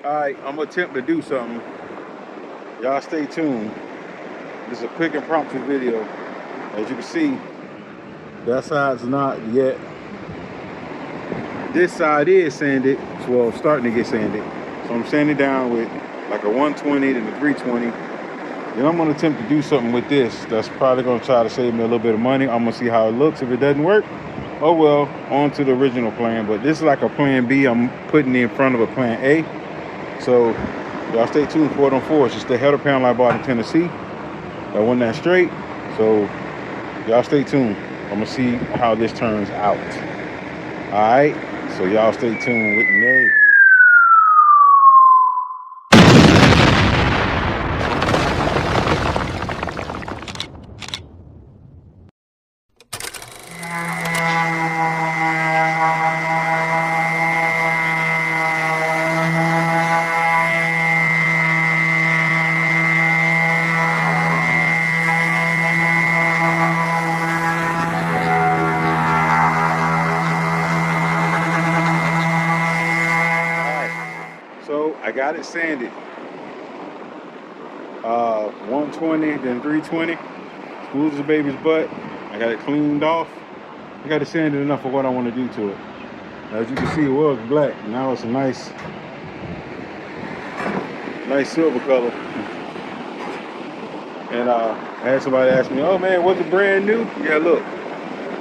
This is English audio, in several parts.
Alright, I'm gonna attempt to do something. Y'all stay tuned. This is a quick impromptu video. As you can see, that side's not yet. This side is sanded, well, starting to get sanded. So I'm sanding down with like a 120 and a 320. Then I'm gonna attempt to do something with this. That's probably gonna try to save me a little bit of money. I'm gonna see how it looks. If it doesn't work, oh well, on to the original plan. But this is like a plan B. I'm putting in front of a plan A. So y'all stay tuned for it on 4. It's just the header panel I bought in Tennessee. That wasn't that straight. So y'all stay tuned. I'm gonna see how this turns out. All right. So y'all stay tuned with me. So I got it sanded. 120, then 320. Smooth as a baby's butt. I got it cleaned off. I got it sanded enough for what I want to do to it. As you can see, it was black. Now it's a nice silver color. And I had somebody ask me, "Oh man, was it brand new?" Yeah, look.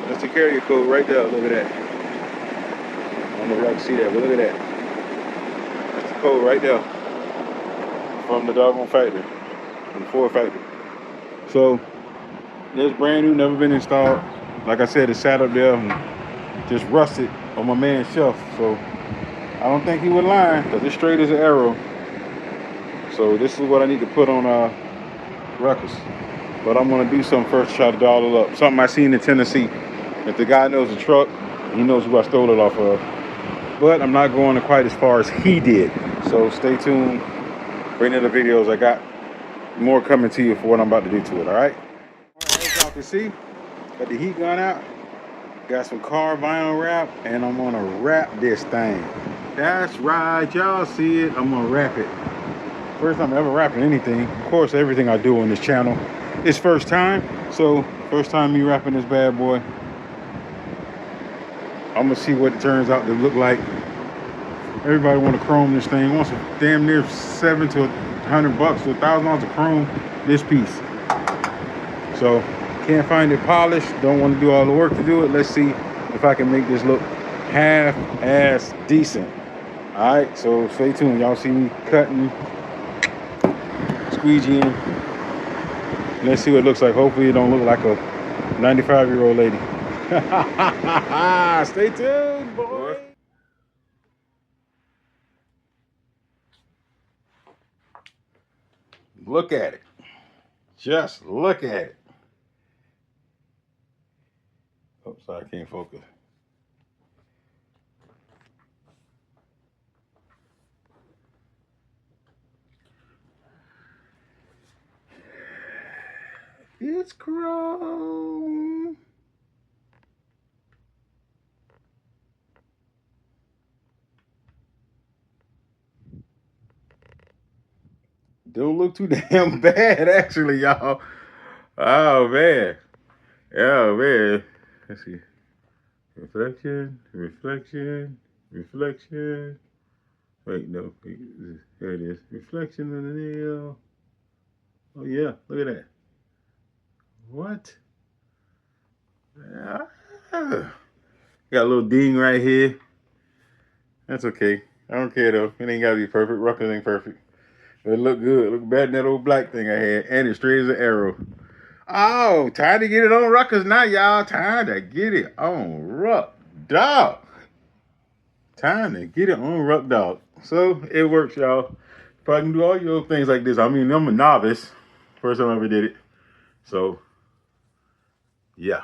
That's the carrier code right there. Look at that. I don't know if y'all can see that, but look at that. That's the code right there. From the doggone factory. From the Ford factory. So, it's brand new, never been installed. Like I said, it sat up there and just rusted on my man's shelf. So, I don't think he would lie, because it's straight as an arrow. So, this is what I need to put on Ruckus. But I'm going to do something first to try to doll it up. Something I seen in Tennessee. If the guy knows the truck, he knows who I stole it off of. But I'm not going quite as far as he did. So, stay tuned for any of the videos. I got more coming to you for what I'm about to do to it, all right? As y'all can see, got the heat gun out, got some car vinyl wrap, and I'm gonna wrap this thing. That's right, y'all see it, I'm gonna wrap it. First time ever wrapping anything. Of course, everything I do on this channel is first time, so first time me wrapping this bad boy. I'm gonna see what it turns out to look like. Everybody want to chrome this thing. Wants a damn near $700 to $100 to $1,000 of chrome this piece. So can't find it polished. Don't want to do all the work to do it. Let's see if I can make this look half-ass decent. All right. So stay tuned. Y'all see me cutting, squeegeeing. Let's see what it looks like. Hopefully it don't look like a 95-year-old lady. Stay tuned, boy. Look at it. Just look at it. Oh, sorry, I can't focus. It's chrome. Don't look too damn bad, actually, y'all. Oh, man. Oh, man. Let's see. Reflection, reflection, reflection. Wait, no. There it is. Reflection in the nail. Oh, yeah. Look at that. What? Ah. Got a little ding right here. That's okay. I don't care, though. It ain't got to be perfect. Ruckus ain't perfect. But it look good. Look better than that old black thing I had. And it's straight as an arrow. Oh, time to get it on Ruckus now, y'all. Time to get it on Ruck Dog. Time to get it on Ruck Dog. So, it works, y'all. If I can do all your things like this, I mean, I'm a novice. First time I ever did it. So, yeah.